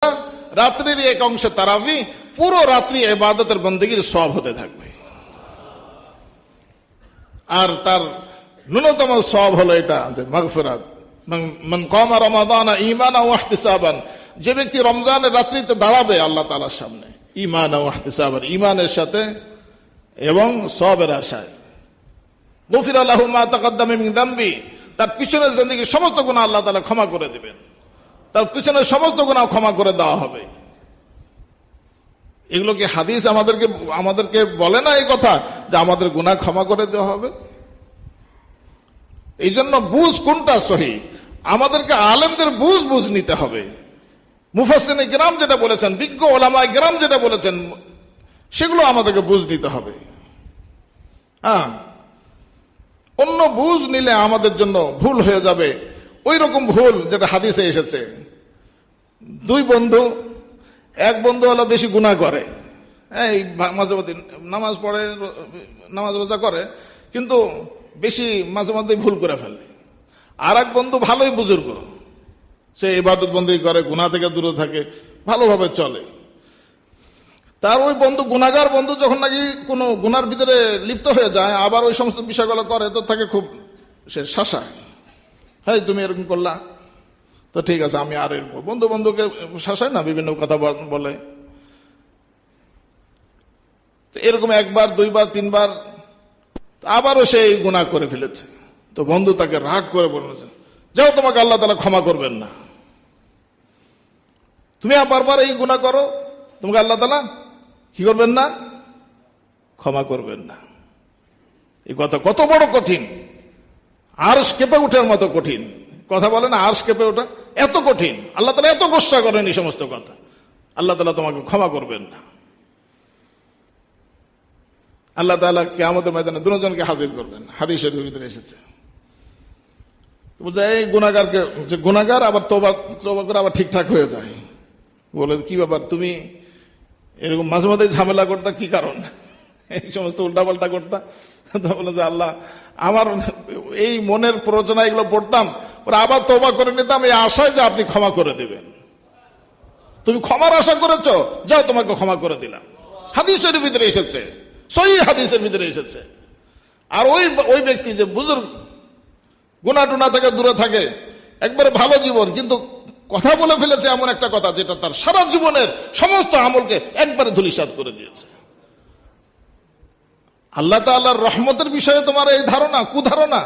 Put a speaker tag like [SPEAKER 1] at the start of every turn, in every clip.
[SPEAKER 1] রাত্রির এক অংশে তারাবি, পুরো রাত্রি ইবাদতের বন্দেগীর সওয়াব হতে থাকবে। আর তার ন্যূনতম সওয়াব হলো এটা যে মাগফিরাত। মান কামা রমাদানা ঈমানান ওয়া ইহতিসাবান, যে ব্যক্তি রমজানের রাত্রিতে দাঁড়াবে আল্লাহ তাআলার সামনে ঈমানান ওয়া ইহতিসাবান, ঈমানের সাথে এবং সওয়াবের আশায়, গুফিরা লাহু মা তাকাদ্দামা মিন যামবি, তার পিছনের জিন্দেগীর সমস্ত গুনাহ আল্লাহ তাআলা ক্ষমা করে দিবেন, তার পিছনের সমস্ত গুনাহ ক্ষমা করে দেওয়া হবে। এগুলো কি হাদিস আমাদেরকে বলে না এই কথা যে আমাদের গুনাহ ক্ষমা করে দেওয়া হবে? এই জন্য বুঝ কোনটা সহি, আমাদেরকে আলেমদের বুঝ নিতে হবে। মুফাসসিরিনে কিরাম যেটা বলেছেন, বিজ্ঞ ওলামায়ে কিরাম যেটা বলেছেন, সেগুলো আমাদেরকে বুঝ নিতে হবে। হ্যাঁ, অন্য বুঝ নিলে আমাদের জন্য ভুল হয়ে যাবে, ওই রকম ভুল যেটা হাদিসে এসেছে। দুই বন্ধু, এক বন্ধু হলো বেশি গুনাহ করে, এই মাঝে মধ্যে নামাজ পড়ে, নামাজ রোজা করে, কিন্তু বেশি মাঝে মধ্যে ভুল করে ফেলে। আর এক বন্ধু ভালোই বুজুর্গ, সে ইবাদত বন্দী করে, গুনাহ থেকে দূরে থাকে, ভালোভাবে চলে। তার ওই বন্ধু, গুনাহগার বন্ধু, যখন নাকি কোনো গুনার ভিতরে লিপ্ত হয়ে যায়, আবার ওই সমস্ত বিষয়গুলো করে, তো তাকে খুব সে শাসায়, হ্যাঁ তুমি এরকম করলা, তো ঠিক আছে আমি আর এরকম। বন্ধুকে শাসায় না, বিভিন্ন কথা বলে। এরকম একবার, দুইবার, তিনবার, আবারও সে এই গুনাহ করে ফেলেছে। তো বন্ধু তাকে রাগ করে বলেছে, যাও, তোমাকে আল্লাহ তাআলা ক্ষমা করবেন না, তুমি বারবার এই গুনাহ করো, তোমাকে আল্লাহ তাআলা কি করবেন না? ক্ষমা করবেন না। এই কথা কত বড় কঠিন, আরশ কেঁপে ওঠার মতো কঠিন কথা। বলে না আরশ কেঁপে ওঠা, এত কঠিন। আল্লাহ তাআলা এত গোসা করেন এই সমস্ত কথা, আল্লাহ তাআলা তোমাকে ক্ষমা করবেন না। আল্লাহ তাআলা কিয়ামতের ময়দানে দুজনকে হাজির করবেন, হাদিসের ভিতরে এসেছে। বুঝা এই গুনাহগারকে, যে গুনাহগার আবার তওবা করে আবার ঠিকঠাক হয়ে যায়, বলে কি ব্যাপার, তুমি এরকম মাঝে মাঝে ঝামেলা করতা, কি কারণ এই সমস্ত উল্টাপাল্টা করতা? বলে যে আল্লাহ, আমার এই মনের প্ররোচনা এগুলো পড়তাম, পরে আবার তওবা করে নিতাম এই আশায় যে আপনি ক্ষমা করে দিবেন। তুমি ক্ষমার আশা করেছো, যাও তোমাকে ক্ষমা করে দিলাম। হাদিসের ভিতরে এসেছে, সহিহ হাদিসের ভিতরে এসেছে। আর ওই ব্যক্তি যে বুজুর্গ, গুনাহ টুনা থেকে দূরে থাকে, একবারে ভালো জীবন, কিন্তু কথা বলে ফেলেছে এমন একটা কথা যেটা তার সারা জীবনের সমস্ত আমলকে একবারে ধূলিসাৎ করে দিয়েছে। আল্লাহ তাআলার রহমতের বিষয়ে তোমার এই ধারণা, কুধারণা,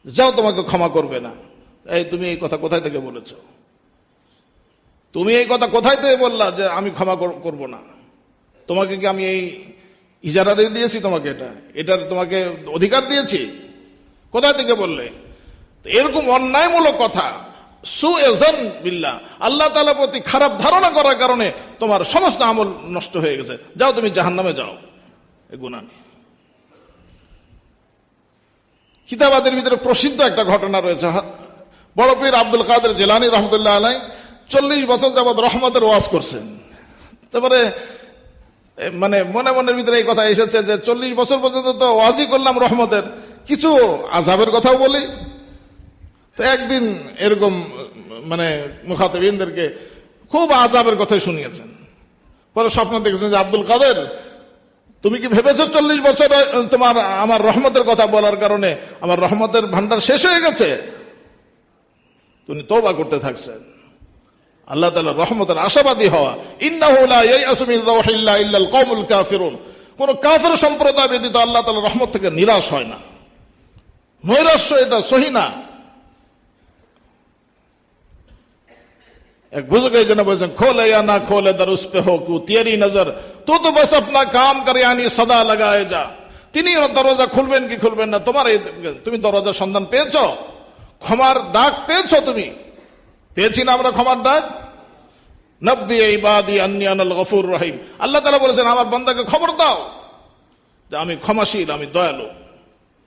[SPEAKER 1] যাও তোমাকে ক্ষমা করবে না। এই তুমি এই কথা কোথায় থেকে বলেছ? তুমি এই কথা কোথায় থেকে বললা যে আমি ক্ষমা করব না? তোমাকে কি আমি এই ইজারা দিয়ে দিয়েছি? তোমাকে এটার তোমাকে অধিকার দিয়েছি? কোথায় থেকে বললে? এরকম অন্যায়মূলক কথা, সুএজন বিল্লাহ, আল্লাহ তাআলার প্রতি খারাপ ধারণা করার কারণে তোমার সমস্ত আমল নষ্ট হয়ে গেছে, যাও তুমি জাহান্নামে যাও এই গুনাহ নিয়ে। কিতাবাদের ভিতরে প্রসিদ্ধ একটা ঘটনা রয়েছে। বড় পীর আব্দুল কাদের জিলানী রহমতুল্লাহ আলাইহি 40 বছর যাবৎ রহমতের ওয়াজ করছেন। তারপরে মানে মনের ভিতরে এই কথা এসেছে যে 40 বছর পর্যন্ত তো ওয়াজই করলাম রহমতের, কিছু আযাবের কথাও বলি। তো একদিন এরকম মানে মুখাতাবিনদেরকে খুব আযাবের কথা শুনিয়েছেন। পরে স্বপ্ন দেখেছেন যে আব্দুল কাদের, তুমি কি ভেবেছো 40 বছর তোমার আমার রহমতের কথা বলার কারণে আমার রহমতের ভান্ডার শেষ হয়ে গেছে? তুমি তওবা করতে থাকছেন, আল্লাহ তাআলার রহমতের আশাবাদী হওয়া। ইন্নাহু লা ইয়াসু মিন রাউহিল্লাহ ইল্লাল কওমুল কাফিরুন, কোন কাফের সম্প্রদায় ব্যতীত আল্লাহ তাআলার রহমত থেকে নিরাশ হয় না। নৈরাশ্য এটা সহি না। एक बुजुर्ग जना बोलते खोले या ना खोले दर उस पे हो कि तेरी नजर तो बस अपना काम कर यानी सदा लगाए जा। তিনি দরজা খুলবেন কি খুলবেন না, তোমার তুমি দরজার সন্ধান পেয়েছো? ক্ষমার ডাক পেয়েছো? তুমি পেয়েছি না আমরা ক্ষমার ডাক? নব্বি ইবাদি আন্নী আনাল গফুর রহিম, আল্লাহ তাআলা বলেছেন আমার বান্দাকে খবর দাও যে আমি ক্ষমাশীল, আমি দয়ালু।